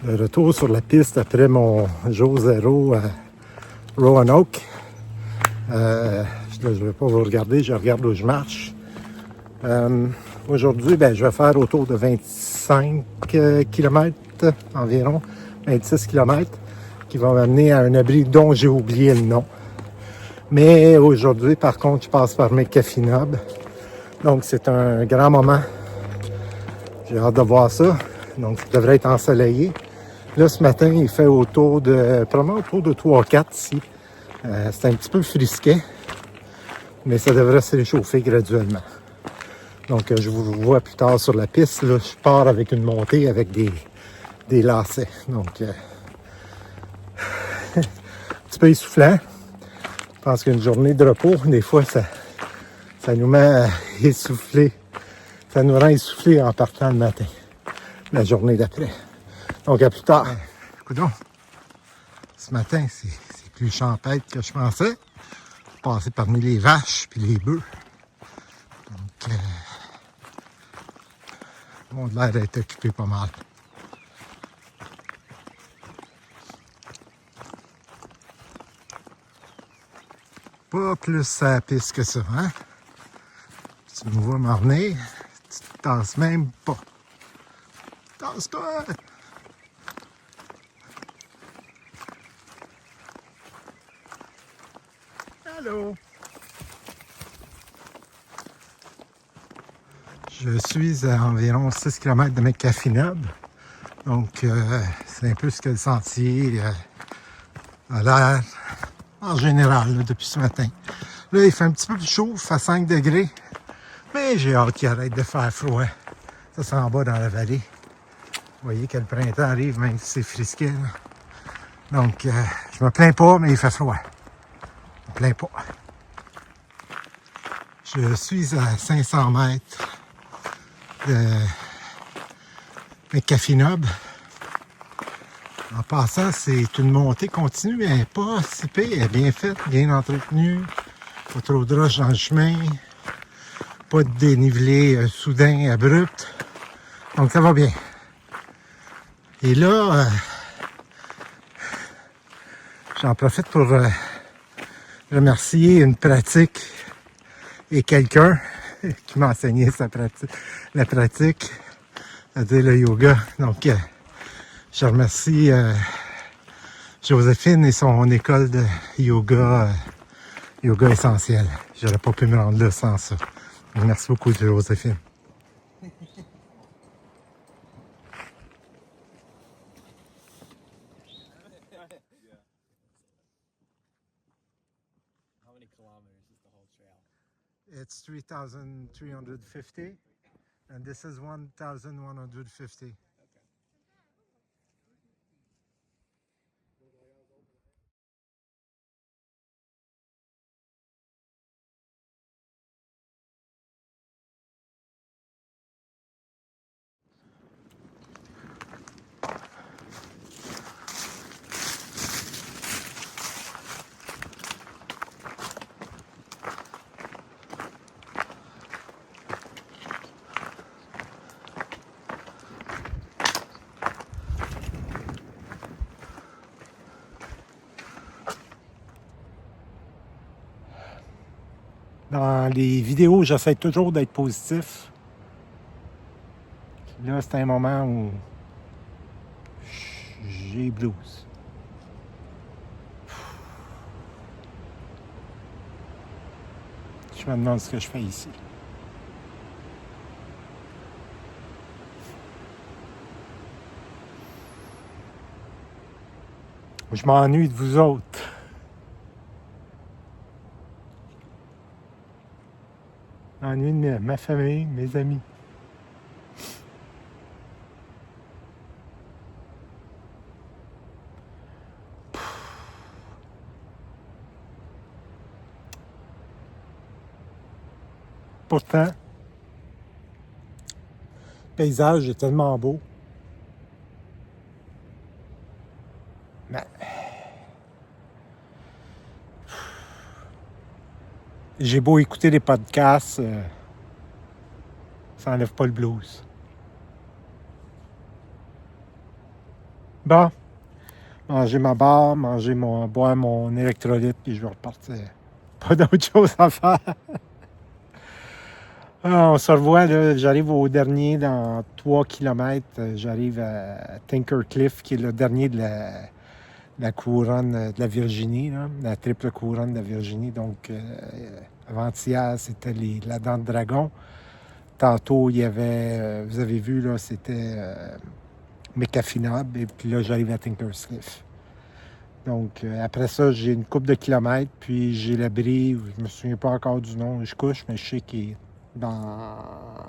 De retour sur la piste après mon jour 0 à Roanoke. Je ne vais pas vous regarder, je regarde où je marche. Aujourd'hui, je vais faire autour de 25 km environ, 26 km, qui va m'amener à un abri dont j'ai oublié le nom. Mais aujourd'hui, par contre, je passe par McCaffey-Nub. Donc, c'est un grand moment. J'ai hâte de voir ça. Donc, ça devrait être ensoleillé. Là, ce matin, il fait probablement autour de 3-4 ici. C'est un petit peu frisquet, mais ça devrait se réchauffer graduellement. Donc, je vous vois plus tard sur la piste. Là, je pars avec une montée avec des lacets. Donc, un petit peu essoufflant. Je pense qu'une journée de repos, des fois, ça nous met essoufflé. Ça nous rend essoufflés en partant le matin, la journée d'après. Donc, à plus tard. Coudonc, ce matin, c'est plus champêtre que je pensais. Passer parmi les vaches puis les bœufs. Donc, on a l'air d'être occupé pas mal. Pas plus à la piste que ça, hein? Tu me vois m'en venir, tu te tasses même pas. Tasse-toi! Allô? Je suis à environ 6 km de McCaffey-Nub. Donc, c'est un peu ce que le sentier a l'air en général là, depuis ce matin. Là, il fait un petit peu plus chaud, il fait 5 degrés. Mais j'ai hâte qu'il arrête de faire froid. Ça s'en va dans la vallée. Vous voyez que le printemps arrive, même si c'est frisquet. Là. Donc, je me plains pas, mais il fait froid. Je me plains pas. Je suis à 500 mètres de McCaffey-Nub. En passant, c'est une montée continue, mais elle n'est pas si pire. Elle est bien faite, bien entretenue. Pas trop de roches dans le chemin. Pas de dénivelé soudain, abrupt. Donc, ça va bien. Et là, j'en profite pour remercier une pratique et quelqu'un qui m'a enseigné la pratique, c'est-à-dire le yoga. Donc, je remercie Joséphine et son école de yoga, yoga essentiel. J'aurais pas pu me rendre là sans ça. Merci beaucoup, Joséphine. How many kilometers is the whole trail? It's 3,350 and this is 1,150. Dans les vidéos, j'essaie toujours d'être positif. Là, c'est un moment où j'ai blues. Je me demande ce que je fais ici. Je m'ennuie de vous autres. Je m'ennuie de ma famille, mes amis. Pourtant, le paysage est tellement beau. Mais j'ai beau écouter des podcasts, ça n'enlève pas le blues. Bon, manger ma barre, boire mon électrolyte, puis je vais repartir. Pas d'autre chose à faire. Ah, on se revoit, là. J'arrive au dernier dans 3 km. J'arrive à Tinker Cliff, qui est le dernier de la couronne de la Virginie, là, la triple couronne de la Virginie. Donc, avant-hier, c'était la dent de dragon. Tantôt, il y avait, vous avez vu, là, c'était Mécafinab. Et puis là, j'arrive à Tinker's Cliff. Donc, après ça, j'ai une couple de kilomètres. Puis, j'ai l'abri, je me souviens pas encore du nom, je couche, mais je sais qu'il est dans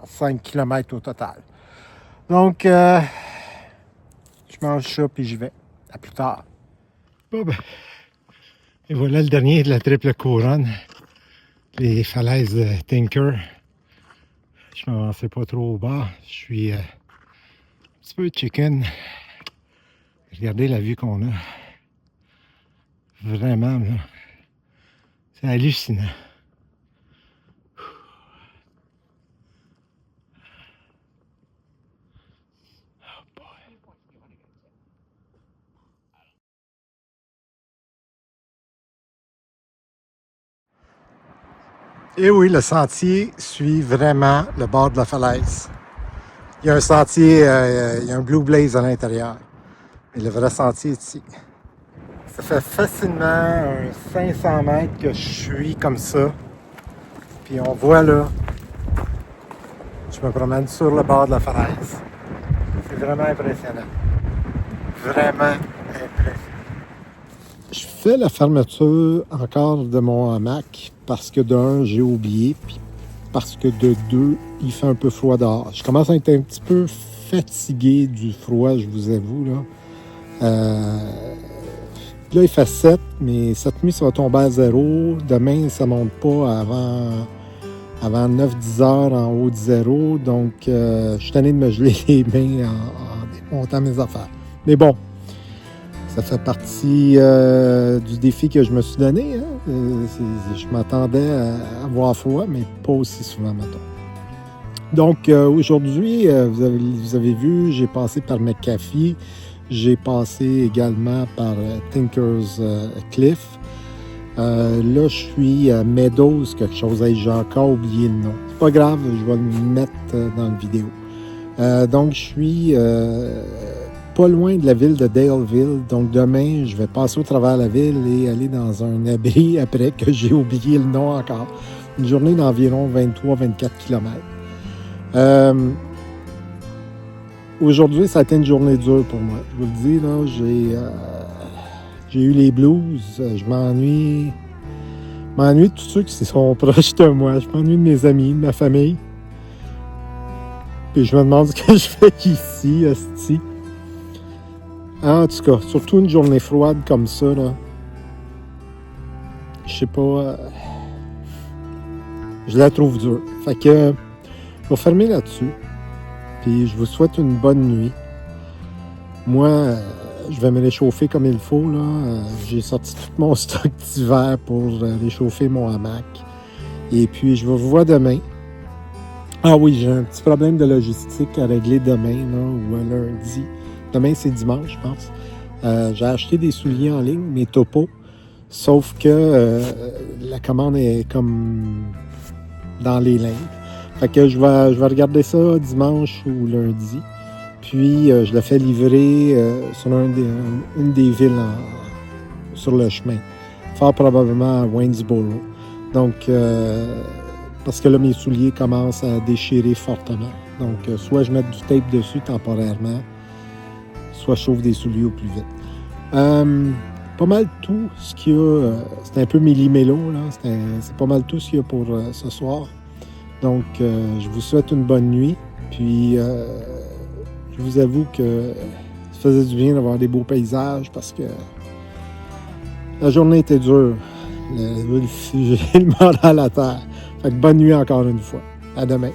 5 km au total. Donc, je mange ça, puis j'y vais. À plus tard. Bon, ben, et voilà le dernier de la triple couronne. Les falaises de Tinker. Je m'avançais pas trop au bas. Je suis un petit peu chicken. Regardez la vue qu'on a. Vraiment, là. C'est hallucinant. Et oui, le sentier suit vraiment le bord de la falaise. Il y a un sentier, il y a un Blue Blaze à l'intérieur. Mais le vrai sentier est ici. Ça fait facilement un 500 mètres que je suis comme ça. Puis on voit là, je me promène sur le bord de la falaise. C'est vraiment impressionnant. Vraiment impressionnant. Je fais la fermeture encore de mon hamac parce que d'un, j'ai oublié, puis parce que de deux, il fait un peu froid dehors. Je commence à être un petit peu fatigué du froid, je vous avoue, là. Là, il fait 7, mais cette nuit, ça va tomber à 0. Demain, ça ne monte pas avant 9-10 heures en haut de 0. Donc, je suis tanné de me geler les mains en démontant mes affaires. Mais bon, ça fait partie du défi que je me suis donné. Hein. Je m'attendais à avoir froid, mais pas aussi souvent, mettons. Donc, aujourd'hui, vous avez vu, j'ai passé par McAfee. J'ai passé également par Tinker's Cliff. Là, je suis à Meadows, quelque chose. J'ai encore oublié le nom. C'est pas grave, je vais le mettre dans la vidéo. Donc, je suis pas loin de la ville de Daleville. Donc, demain, je vais passer au travers de la ville et aller dans un abri après que j'ai oublié le nom encore. Une journée d'environ 23-24 km. Aujourd'hui, ça a été une journée dure pour moi. Je vous le dis, là, j'ai eu les blues. Je m'ennuie. Je m'ennuie de tous ceux qui sont proches de moi. Je m'ennuie de mes amis, de ma famille. Puis je me demande ce que je fais ici, esti. En tout cas, surtout une journée froide comme ça, là. Je sais pas. Je la trouve dure. Fait que je vais fermer là-dessus. Puis je vous souhaite une bonne nuit. Moi, je vais me réchauffer comme il faut, là. J'ai sorti tout mon stock d'hiver pour réchauffer mon hamac. Et puis, je vous revois demain. Ah oui, j'ai un petit problème de logistique à régler demain, là, ou lundi. Demain, c'est dimanche, je pense. J'ai acheté des souliers en ligne, mes topos. Sauf que la commande est comme dans les lignes. Fait que je vais regarder ça dimanche ou lundi. Puis, je le fais livrer sur une des villes sur le chemin. Fort probablement à Waynesboro. Donc, parce que là, mes souliers commencent à déchirer fortement. Donc, soit je mets du tape dessus temporairement, soit je chauffe des souliers au plus vite. Pas mal tout ce qu'il y a. C'est un peu millimélo, là. C'est pas mal tout ce qu'il y a pour ce soir. Donc, je vous souhaite une bonne nuit. Puis, je vous avoue que ça faisait du bien d'avoir des beaux paysages parce que la journée était dure. J'ai le moral à terre. Fait que bonne nuit encore une fois. À demain.